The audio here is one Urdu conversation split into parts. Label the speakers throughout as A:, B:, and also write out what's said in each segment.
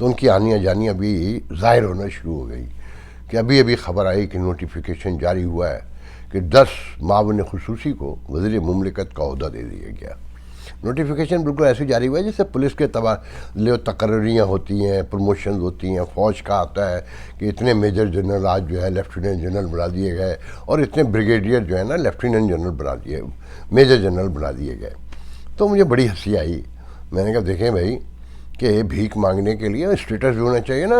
A: تو ان کی آنیاں جانیاں بھی ظاہر ہونا شروع ہو گئی کہ ابھی خبر آئی کہ نوٹیفیکیشن جاری ہوا ہے کہ 10 معاون خصوصی کو وزیر مملکت کا عہدہ دے دیا گیا. نوٹیفیکیشن بالکل ایسے جاری ہوا ہے جیسے پولیس کے تبادلے تقرریاں ہوتی ہیں، پروموشنز ہوتی ہیں، فوج کا آتا ہے کہ اتنے میجر جنرل آج جو ہے لیفٹیننٹ جنرل بنا دیے گئے، اور اتنے بریگیڈیئر جو ہے نا لیفٹیننٹ جنرل بنا دیے، میجر جنرل بنا دیے گئے. تو مجھے بڑی ہنسی آئی. میں نے کہا دیکھیں بھائی کہ بھیک مانگنے کے لیے اسٹیٹس بھی ہونا چاہیے نا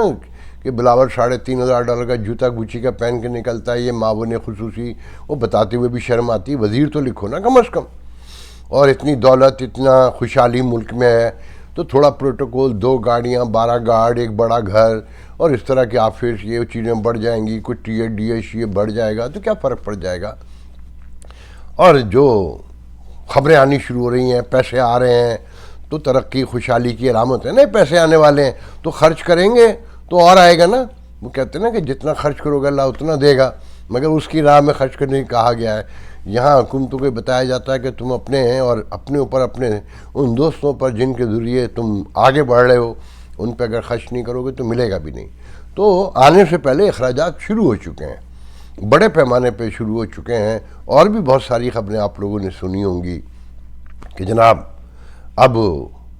A: کہ بلاول $3,500 کا جوتا گوچی کا پہن کے نکلتا ہے، یہ معاون خصوصی، وہ بتاتے ہوئے بھی شرم آتی. وزیر تو لکھو نا کم از کم. اور اتنی دولت، اتنا خوشحالی ملک میں ہے تو تھوڑا پروٹوکول، 2 گاڑیاں، 12 گارڈ، ایک بڑا گھر، اور اس طرح کے آفس، یہ چیزیں بڑھ جائیں گی، کچھ ٹی ایس ڈی ایس یہ بڑھ جائے گا تو کیا فرق پڑ جائے گا. اور جو خبریں آنی شروع ہو رہی ہیں، پیسے آ رہے ہیں تو ترقی خوشحالی کی علامت ہے نا. پیسے آنے والے ہیں تو خرچ کریں گے تو اور آئے گا نا. وہ کہتے ہیں نا کہ جتنا خرچ کرو گے اللہ اتنا دے گا، مگر اس کی راہ میں خرچ کرنے کی کہا گیا ہے. یہاں حکومتوں کو بتایا جاتا ہے کہ تم اپنے ہیں اور اپنے اوپر، اپنے ان دوستوں پر جن کے ذریعے تم آگے بڑھ رہے ہو، ان پہ اگر خرچ نہیں کرو گے تو ملے گا بھی نہیں. تو آنے سے پہلے اخراجات شروع ہو چکے ہیں، بڑے پیمانے پہ شروع ہو چکے ہیں. اور بھی بہت ساری خبریں آپ لوگوں نے سنی ہوں گی کہ جناب اب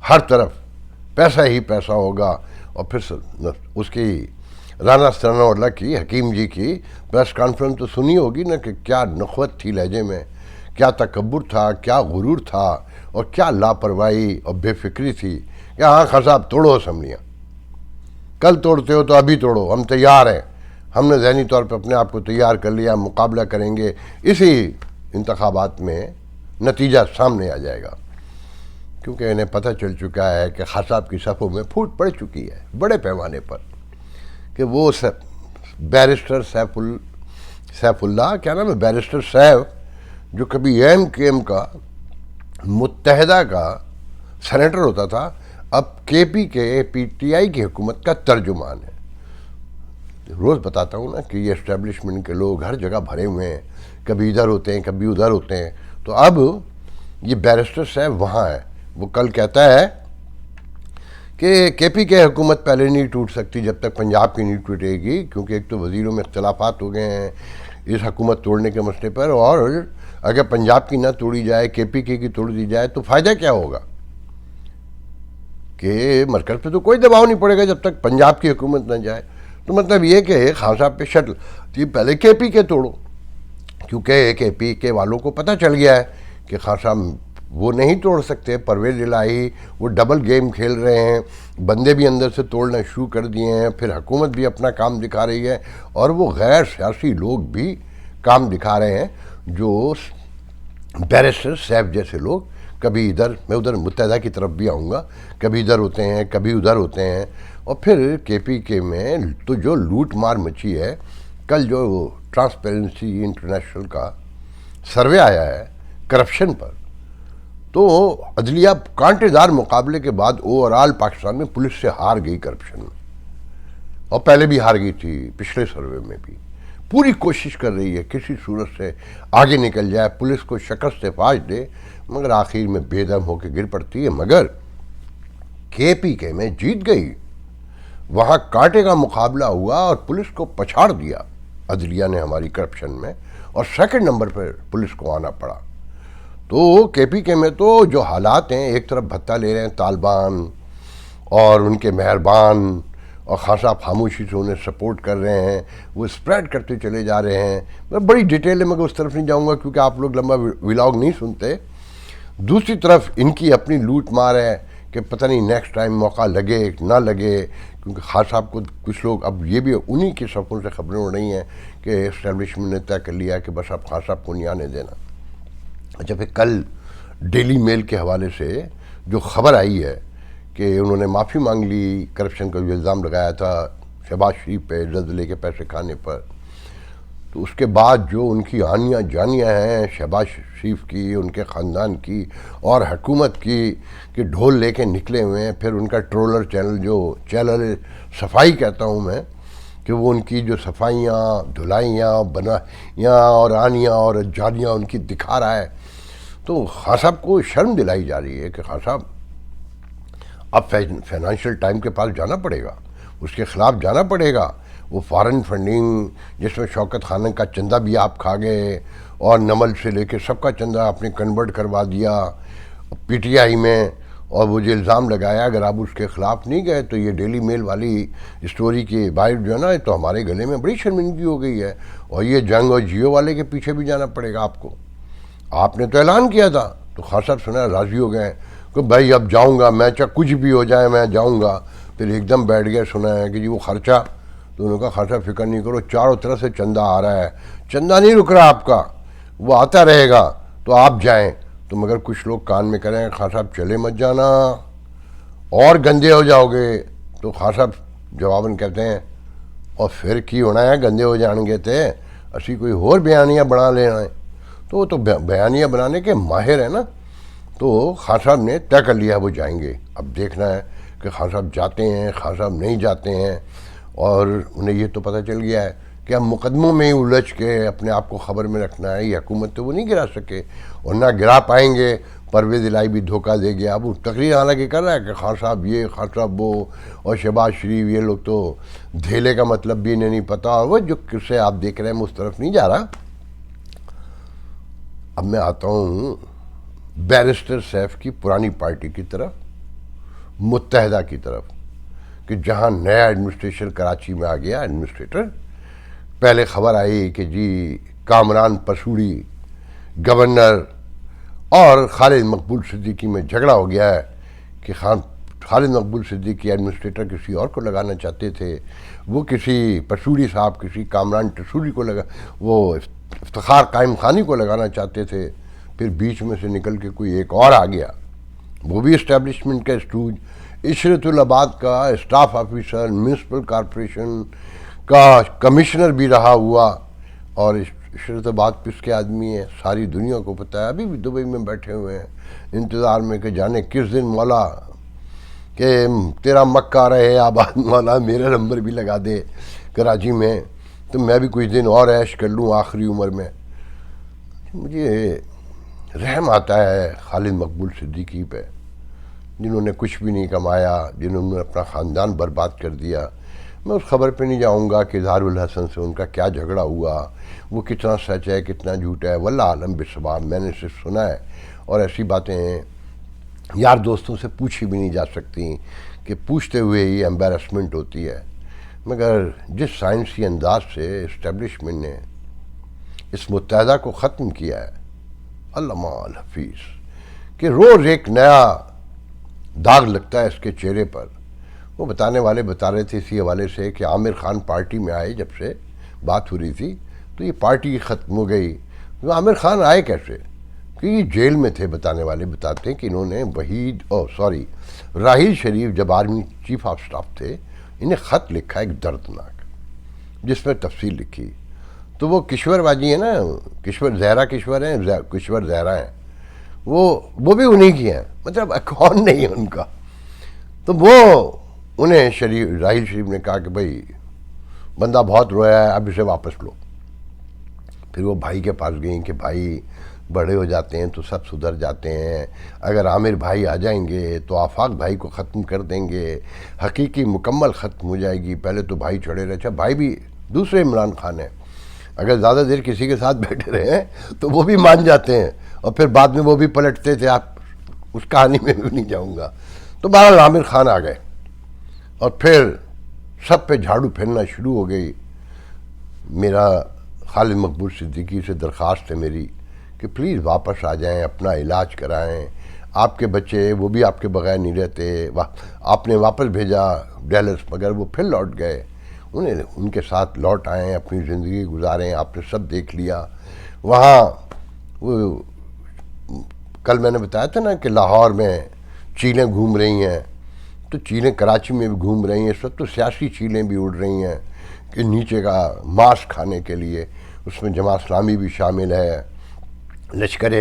A: ہر طرف پیسہ ہی پیسہ ہوگا. اور پھر اس کی رانا ثناءاللہ کی، حکیم جی کی پریس کانفرنس تو سنی ہوگی نا کہ کیا نخوت تھی لہجے میں، کیا تکبر تھا، کیا غرور تھا، اور کیا لاپرواہی اور بے فکری تھی کہ ہاں خان صاحب توڑو اسمبلیاں، کل توڑتے ہو تو ابھی توڑو، ہم تیار ہیں، ہم نے ذہنی طور پہ اپنے آپ کو تیار کر لیا، مقابلہ کریں گے، اسی انتخابات میں نتیجہ سامنے آ جائے گا. کیونکہ انہیں پتہ چل چکا ہے کہ خان صاحب کی صفوں میں پھوٹ پڑ چکی ہے بڑے پیمانے پر کہ وہ بیرسٹر سیف اللہ، کیا نام ہے، بیرسٹر سیف، جو کبھی ایم کے ایم کا متحدہ کا سینیٹر ہوتا تھا، اب کے پی کے پی ٹی آئی کی حکومت کا ترجمان ہے. روز بتاتا ہوں نا کہ یہ اسٹیبلشمنٹ کے لوگ ہر جگہ بھرے ہوئے ہیں، کبھی ادھر ہوتے ہیں کبھی ادھر ہوتے ہیں. تو اب یہ بیرسٹر صاحب وہاں ہے. وہ کل کہتا ہے کہ کے پی کے حکومت پہلے نہیں ٹوٹ سکتی جب تک پنجاب کی نہیں ٹوٹے گی، کیونکہ ایک تو وزیروں میں اختلافات ہو گئے ہیں اس حکومت توڑنے کے مسئلے پر، اور اگر پنجاب کی نہ توڑی جائے، کے پی کے کی توڑ دی جائے تو فائدہ کیا ہوگا کہ مرکز پہ تو کوئی دباؤ نہیں پڑے گا جب تک پنجاب کی حکومت نہ جائے. تو مطلب یہ کہ خان صاحب پہ شٹل کہ پہلے کے پی کے توڑو، کیونکہ کے پی کے والوں کو پتہ چل گیا ہے کہ خان صاحب وہ نہیں توڑ سکتے. پرویز الہی وہ ڈبل گیم کھیل رہے ہیں، بندے بھی اندر سے توڑنا شروع کر دیے ہیں، پھر حکومت بھی اپنا کام دکھا رہی ہے، اور وہ غیر سیاسی لوگ بھی کام دکھا رہے ہیں، جو بیرسٹر سیف جیسے لوگ. کبھی ادھر، میں ادھر متحدہ کی طرف بھی آؤں گا، کبھی ادھر ہوتے ہیں کبھی ادھر ہوتے ہیں. اور پھر کے پی کے میں تو جو لوٹ مار مچی ہے، کل جو ٹرانسپیرنسی انٹرنیشنل کا سروے آیا ہے کرپشن پر، تو عدلیہ کانٹے دار مقابلے کے بعد اوور آل پاکستان میں پولیس سے ہار گئی کرپشن میں، اور پہلے بھی ہار گئی تھی، پچھلے سروے میں بھی. پوری کوشش کر رہی ہے کسی صورت سے آگے نکل جائے، پولیس کو شکست فاش دے، مگر آخر میں بے دم ہو کے گر پڑتی ہے. مگر کے پی کے میں جیت گئی، وہاں کانٹے کا مقابلہ ہوا اور پولیس کو پچھاڑ دیا عدلیہ نے ہماری کرپشن میں، اور سیکنڈ نمبر پر پولیس کو آنا پڑا. تو کے پی کے میں تو جو حالات ہیں، ایک طرف بھتہ لے رہے ہیں طالبان اور ان کے مہربان، اور خان صاحب خاموشی سے انہیں سپورٹ کر رہے ہیں، وہ اسپریڈ کرتے چلے جا رہے ہیں. میں بڑی ڈیٹیل ہے مگر اس طرف نہیں جاؤں گا کیونکہ آپ لوگ لمبا ولاگ نہیں سنتے. دوسری طرف ان کی اپنی لوٹ مار ہے کہ پتہ نہیں نیکسٹ ٹائم موقع لگے نہ لگے، کیونکہ خان صاحب کو کچھ لوگ، اب یہ بھی انہی کی صفوں سے خبریں ہو رہی ہیں کہ اسٹیبلشمنٹ نے طے کر لیا کہ بس اب خان صاحب کو نہیں آنے دینا. اچھا، پھر کل ڈیلی میل کے حوالے سے جو خبر آئی ہے کہ انہوں نے معافی مانگ لی کرپشن کا جو الزام لگایا تھا شہباز شریف پہ زلزلے کے پیسے کھانے پر، تو اس کے بعد جو ان کی آنیاں جانیاں ہیں شہباز شریف کی، ان کے خاندان کی اور حکومت کی، کہ ڈھول لے کے نکلے ہوئے ہیں. پھر ان کا ٹرولر چینل، جو چینل صفائی کہتا ہوں میں، کہ وہ ان کی جو صفائیاں، دھلائیاں، بنائیاں اور آنیاں اور جانیاں ان کی دکھا رہا ہے. تو خان صاحب کو شرم دلائی جا رہی ہے کہ خان صاحب اب فائنانشیل ٹائم کے پاس جانا پڑے گا، اس کے خلاف جانا پڑے گا. وہ فارن فنڈنگ جس میں شوکت خانہ کا چندہ بھی آپ کھا گئے اور نمل سے لے کے سب کا چندہ آپ نے کنورٹ کروا دیا پی ٹی آئی میں، اور وہ جو الزام لگایا اگر آپ اس کے خلاف نہیں گئے تو یہ ڈیلی میل والی اسٹوری کے باہر جو ہے نا تو ہمارے گلے میں بڑی شرمندگی ہو گئی ہے، اور یہ جنگ اور جیو والے کے پیچھے بھی جانا پڑے گا آپ کو. آپ نے تو اعلان کیا تھا تو خان صاحب سنا راضی ہو گئے کہ بھائی اب جاؤں گا میں، چاہے کچھ بھی ہو جائے میں جاؤں گا. پھر ایک دم بیٹھ گئے، سنا ہے کہ جی وہ خرچہ، تو انہوں نے کہا خان صاحب فکر نہیں کرو، چاروں طرف سے چندہ آ رہا ہے، چندہ نہیں رک رہا آپ کا، وہ آتا رہے گا تو آپ جائیں. تو مگر کچھ لوگ کان میں کریں خان صاحب چلے مت جانا اور گندے ہو جاؤ گے. تو خان صاحب جواباً کہتے ہیں اور پھر کی ہونا ہے گندے ہو جان گے تھے، اسی کوئی اور بیانیاں بنا لینا ہے. تو وہ تو بیانیاں بنانے کے ماہر ہیں نا. تو خان صاحب نے طے کر لیا وہ جائیں گے. اب دیکھنا ہے کہ خان صاحب جاتے ہیں خان صاحب نہیں جاتے ہیں، اور انہیں یہ تو پتہ چل گیا ہے کہ اب مقدموں میں ہی الجھ کے اپنے آپ کو خبر میں رکھنا ہے. یہ حکومت تو وہ نہیں گرا سکے اور نہ گرا پائیں گے. پرویز الہی بھی دھوکہ دے گیا. اب وہ تقریر حالانکہ کر رہا ہے کہ خان صاحب یہ خان صاحب وہ، اور شہباز شریف یہ لوگ تو دھیلے کا مطلب بھی انہیں نہیں پتہ. اور وہ جو قصے آپ دیکھ رہے ہیں میں اس طرف نہیں جا رہا. اب میں آتا ہوں بیرسٹر سیف کی پرانی پارٹی کی طرف، متحدہ کی طرف، کہ جہاں نیا ایڈمنسٹریشن کراچی میں آ گیا. ایڈمنسٹریٹر پہلے خبر آئی کہ جی کامران پسوڑی گورنر اور خالد مقبول صدیقی میں جھگڑا ہو گیا ہے کہ خالد مقبول صدیقی ایڈمنسٹریٹر کسی اور کو لگانا چاہتے تھے، وہ کسی پسوڑی صاحب کسی کامران ٹسوڑی کو وہ افتخار قائم خانی کو لگانا چاہتے تھے. پھر بیچ میں سے نکل کے کوئی ایک اور آ گیا، وہ بھی اسٹیبلشمنٹ کا اسٹوج، عشرت الآباد کا اسٹاف آفیسر، میونسپل کارپوریشن کا کمشنر بھی رہا ہوا. اور عشرت آباد کس کے آدمی ہیں ساری دنیا کو پتہ ہے. ابھی بھی دبئی میں بیٹھے ہوئے ہیں انتظار میں کہ جانے کس دن مولا کہ تیرا مکہ رہے آباد مولا میرا نمبر بھی لگا دے کراچی میں، تو میں بھی کچھ دن اور عیش کر لوں آخری عمر میں. مجھے رحم آتا ہے خالد مقبول صدیقی پہ، جنہوں نے کچھ بھی نہیں کمایا، جنہوں نے اپنا خاندان برباد کر دیا. میں اس خبر پہ نہیں جاؤں گا کہ اظہار الحسن سے ان کا کیا جھگڑا ہوا، وہ کتنا سچ ہے کتنا جھوٹ ہے، واللہ عالم بالصواب. میں نے صرف سنا ہے، اور ایسی باتیں یار دوستوں سے پوچھی بھی نہیں جا سکتی کہ پوچھتے ہوئے ہی ایمبیرسمنٹ ہوتی ہے. مگر جس سائنسی انداز سے اسٹیبلشمنٹ نے اس متحدہ کو ختم کیا ہے، علامہ الحفیظ، کہ روز ایک نیا داغ لگتا ہے اس کے چہرے پر. وہ بتانے والے بتا رہے تھے اسی حوالے سے کہ عامر خان پارٹی میں آئے، جب سے بات ہو رہی تھی تو یہ پارٹی ختم ہو گئی. عامر خان آئے کیسے؟ کہ یہ جیل میں تھے. بتانے والے بتاتے ہیں کہ انہوں نے راحیل شریف جب آرمی چیف آف سٹاف تھے، انہیں خط لکھا ایک دردناک، جس میں تفصیل لکھی. تو وہ کشور باجی ہیں نا، کشور زہرا ہیں، وہ بھی انہی کی ہیں، مطلب کون نہیں ہے ان کا. تو وہ انہیں راحیل شریف نے کہا کہ بھائی بندہ بہت رویا ہے، اب اسے واپس لو. پھر وہ بھائی کے پاس گئیں کہ بھائی بڑے ہو جاتے ہیں تو سب سدھر جاتے ہیں، اگر عامر بھائی آ جائیں گے تو آفاق بھائی کو ختم کر دیں گے، حقیقی مکمل ختم ہو جائے گی. پہلے تو بھائی چڑھے رہے. اچھا بھائی بھی دوسرے عمران خان ہیں، اگر زیادہ دیر کسی کے ساتھ بیٹھے رہے ہیں تو وہ بھی مان جاتے ہیں، اور پھر بعد میں وہ بھی پلٹتے تھے. آپ اس کہانی میں بھی نہیں جاؤں گا. تو بہرحال عامر خان آ گئے اور پھر سب پہ جھاڑو پھیرنا شروع ہو گئی. میرا خالد مقبول صدیقی سے درخواست ہے میری کہ پلیز واپس آ جائیں، اپنا علاج کرائیں. آپ کے بچے وہ بھی آپ کے بغیر نہیں رہتے. آپ نے واپس بھیجا ڈیلس، مگر وہ پھر لوٹ گئے. ان کے ساتھ لوٹ آئیں، اپنی زندگی گزاریں. آپ نے سب دیکھ لیا وہاں. وہ کل میں نے بتایا تھا نا کہ لاہور میں چیلیں گھوم رہی ہیں، تو چیلیں کراچی میں بھی گھوم رہی ہیں اس وقت. تو سیاسی چیلیں بھی اڑ رہی ہیں کہ نیچے کا ماس کھانے کے لیے. اس میں جماعت اسلامی بھی شامل ہے، لشکر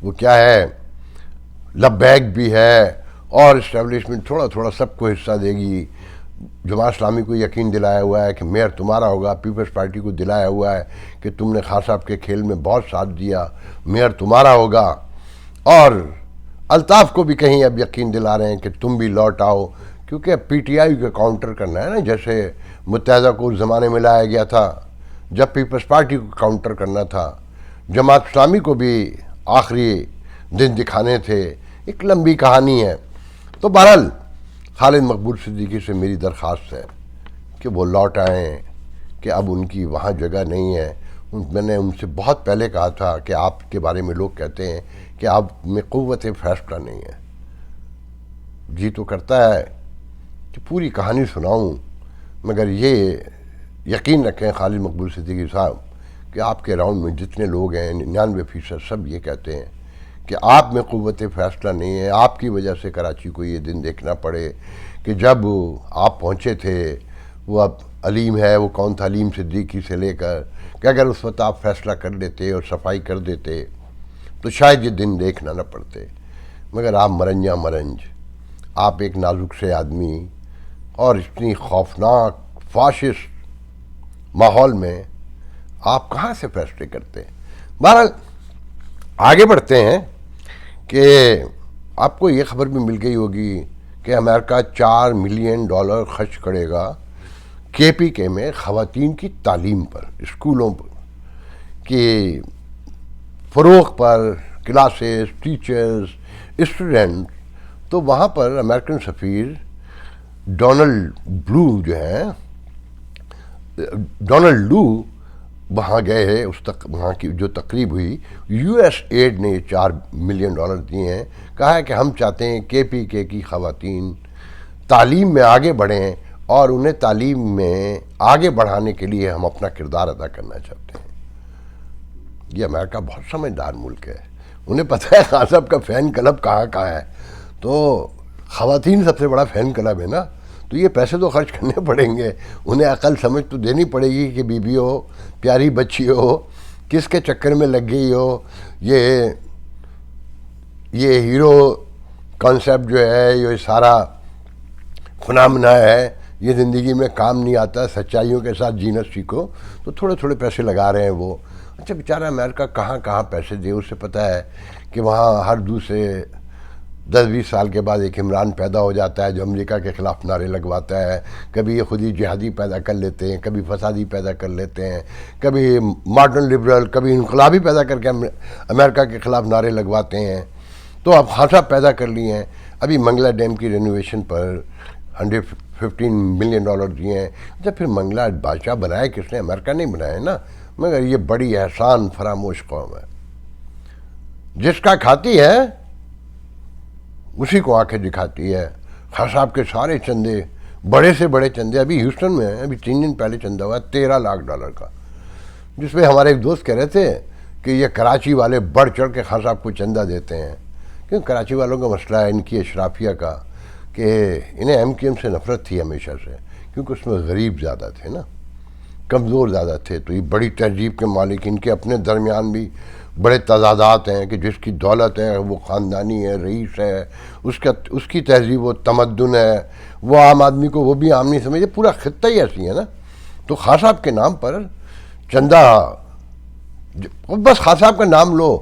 A: وہ کیا ہے لبیک بھی ہے، اور اسٹیبلشمنٹ تھوڑا تھوڑا سب کو حصہ دے گی. جماعت اسلامی کو یقین دلایا ہوا ہے کہ میئر تمہارا ہوگا. پیپلز پارٹی کو دلایا ہوا ہے کہ تم نے خان صاحب کے کھیل میں بہت ساتھ دیا، میئر تمہارا ہوگا. اور الطاف کو بھی کہیں اب یقین دلا رہے ہیں کہ تم بھی لوٹ آؤ، کیونکہ اب پی ٹی آئی کا کاؤنٹر کرنا ہے نا، جیسے متحدہ کو اس زمانے میں لایا گیا تھا جب پیپلز پارٹی کو کاؤنٹر کرنا تھا، جماعت اسلامی کو بھی آخری دن دکھانے تھے، ایک لمبی کہانی ہے۔ تو بہرحال خالد مقبول صدیقی سے میری درخواست ہے کہ وہ لوٹ آئیں، کہ اب ان کی وہاں جگہ نہیں ہے۔ میں نے ان سے بہت پہلے کہا تھا کہ آپ کے بارے میں لوگ کہتے ہیں کہ آپ میں قوت فیصلہ نہیں ہے۔ جی تو کرتا ہے کہ پوری کہانی سناؤں، مگر یہ یقین رکھیں خالد مقبول صدیقی صاحب کہ آپ کے راؤنڈ میں جتنے لوگ ہیں 99% سب یہ کہتے ہیں کہ آپ میں قوت فیصلہ نہیں ہے۔ آپ کی وجہ سے کراچی کو یہ دن دیکھنا پڑے کہ جب آپ پہنچے تھے، وہ اب علیم ہے، وہ کون تھا، علیم صدیقی سے لے کر، کہ اگر اس وقت آپ فیصلہ کر لیتے اور صفائی کر دیتے تو شاید یہ دن دیکھنا نہ پڑتے، مگر آپ مرنجا مرنج، آپ ایک نازک سے آدمی اور اتنی خوفناک فاشسٹ ماحول میں آپ کہاں سے فیصلے کرتے ہیں۔ بہرحال آگے بڑھتے ہیں کہ آپ کو یہ خبر بھی مل گئی ہوگی کہ امریکہ $4 ملین خرچ کرے گا KPK میں خواتین کی تعلیم پر، اسکولوں پر کہ فروغ پر، کلاسز، ٹیچرز، اسٹوڈنٹ۔ تو وہاں پر امریکن سفیر ڈونلڈ لو وہاں گئے ہیں، وہاں کی جو تقریب ہوئی، USAID نے یہ $4 ملین دیے ہیں، کہا ہے کہ ہم چاہتے ہیں KPK کی خواتین تعلیم میں آگے بڑھیں اور انہیں تعلیم میں آگے بڑھانے کے لیے ہم اپنا کردار ادا کرنا چاہتے ہیں۔ یہ امریکہ بہت سمجھدار ملک ہے، انہیں پتہ ہے خان صاحب کا فین کلب کہاں ہے، تو خواتین سب سے بڑا فین کلب ہے نا، تو یہ پیسے تو خرچ کرنے پڑیں گے، انہیں عقل سمجھ تو دینی پڑے گی کہ بیوی ہو، پیاری بچی ہو، کس کے چکر میں لگ گئی ہو، یہ ہیرو کانسیپٹ جو ہے، یہ سارا فنامنا ہے، یہ زندگی میں کام نہیں آتا، سچائیوں کے ساتھ جینا سیکھو، تو تھوڑے تھوڑے پیسے لگا رہے ہیں وہ۔ اچھا بیچارہ امریکہ کہاں پیسے دے، اسے پتہ ہے کہ وہاں ہر دوسرے 10-20 سال کے بعد ایک عمران پیدا ہو جاتا ہے جو امریکہ کے خلاف نعرے لگواتا ہے، کبھی یہ خود ہی جہادی پیدا کر لیتے ہیں، کبھی فسادی پیدا کر لیتے ہیں، کبھی ماڈرن لبرل، کبھی انقلابی پیدا کر کے امریکہ کے خلاف نعرے لگواتے ہیں۔ تو اب خاصا پیدا کر لیے ہیں۔ ابھی منگلا ڈیم کی رینوویشن پر $115 ملین دیے ہیں۔ جب پھر منگلا بادشاہ بنایا کس نے؟ امریکہ نہیں بنایا نا، مگر یہ بڑی احسان فراموش قوم ہے، جس کا کھاتی ہے اسی کو آنکھیں دکھاتی ہے۔ خان صاحب کے سارے چندے، بڑے سے بڑے چندے، ابھی ہیوسٹن میں ہیں، ابھی 3 دن پہلے چندہ ہوا $13 لاکھ کا، جس میں ہمارے ایک دوست کہہ رہے تھے کہ یہ کراچی والے بڑھ چڑھ کے خان صاحب کو چندہ دیتے ہیں، کیونکہ کراچی والوں کا مسئلہ ہے ان کی اشرافیہ کا کہ انہیں MQM سے نفرت تھی ہمیشہ سے، کیونکہ اس میں غریب زیادہ تھے نا، کمزور زیادہ تھے، تو یہ بڑی تہذیب کے مالک، ان کے اپنے درمیان بھی بڑے تضادات ہیں کہ جس کی دولت ہے وہ خاندانی ہے، رئیس ہے، اس کی تہذیب و تمدن ہے، وہ عام آدمی کو وہ بھی عام نہیں سمجھے، پورا خطہ ہی ایسی ہے نا۔ تو خان صاحب کے نام پر چندہ، بس خان صاحب کا نام لو،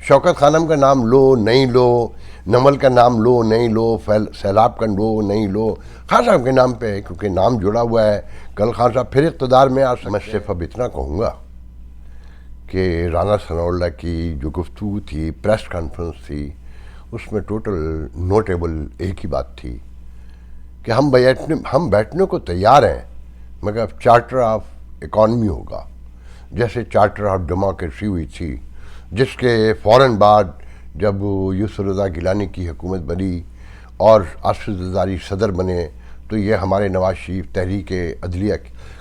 A: شوکت خانم کا نام لو نہیں لو، نمل کا نام لو نہیں لو، سیلاب کا لو نہیں لو، خان صاحب کے نام پہ ہے، کیونکہ نام جڑا ہوا ہے۔ کل خان صاحب پھر اقتدار میں آ سکتے۔ میں صرف اب اتنا کہوں گا کہ رانا ثناء اللہ کی جو گفتگو تھی، پریس کانفرنس تھی، اس میں ٹوٹل نوٹیبل ایک ہی بات تھی کہ ہم بیٹھنے کو تیار ہیں، مگر چارٹر آف اکانومی ہوگا، جیسے چارٹر آف ڈیموکریسی ہوئی تھی، جس کے فوراً بعد جب یوسف رضا گیلانی کی حکومت بنی اور آصف زرداری صدر بنے تو یہ ہمارے نواز شریف تحریک عدلیہ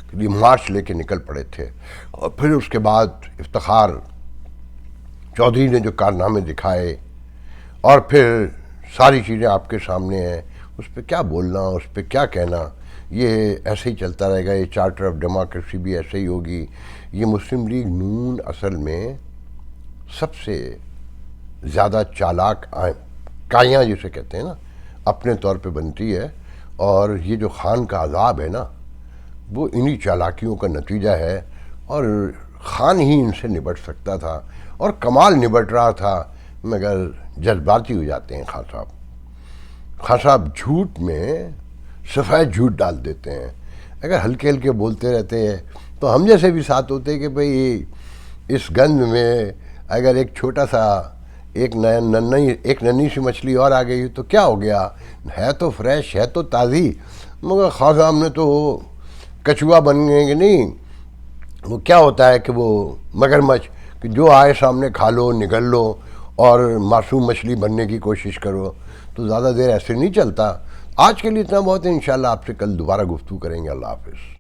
A: کے لیے مارچ لے کے نکل پڑے تھے، اور پھر اس کے بعد افتخار چودھری نے جو کارنامے دکھائے، اور پھر ساری چیزیں آپ کے سامنے ہیں، اس پہ کیا بولنا، اس پہ کیا کہنا، یہ ایسے ہی چلتا رہے گا۔ یہ چارٹر آف ڈیموکریسی بھی ایسے ہی ہوگی۔ یہ مسلم لیگ نون اصل میں سب سے زیادہ چالاک کائیاں جسے کہتے ہیں نا، اپنے طور پہ بنتی ہے، اور یہ جو خان کا عذاب ہے نا، وہ انہی چالاکیوں کا نتیجہ ہے، اور خان ہی ان سے نبٹ سکتا تھا، اور کمال نبٹ رہا تھا۔ مگر جذباتی ہو جاتے ہیں خان صاحب. خان صاحب جھوٹ میں سفید جھوٹ ڈال دیتے ہیں. اگر ہلکے ہلکے بولتے رہتے ہیں تو ہم جیسے بھی ساتھ ہوتے ہیں کہ بھئی اس گند میں اگر ایک چھوٹا سا ایک ننھی سی مچھلی اور آ گئی تو کیا ہو گیا, ہے تو فریش, ہے تو تازی. مگر خان صاحب نے تو کچوا بن گئے کہ نہیں, وہ کیا ہوتا ہے کہ وہ مگرمچھ کہ جو آئے سامنے کھا لو, نگل لو اور معصوم مچھلی بننے کی کوشش کرو. تو زیادہ دیر ایسے نہیں چلتا. آج کے لیے اتنا بہت ہے. انشاءاللہ آپ سے کل دوبارہ گفتگو کریں گے. اللہ حافظ.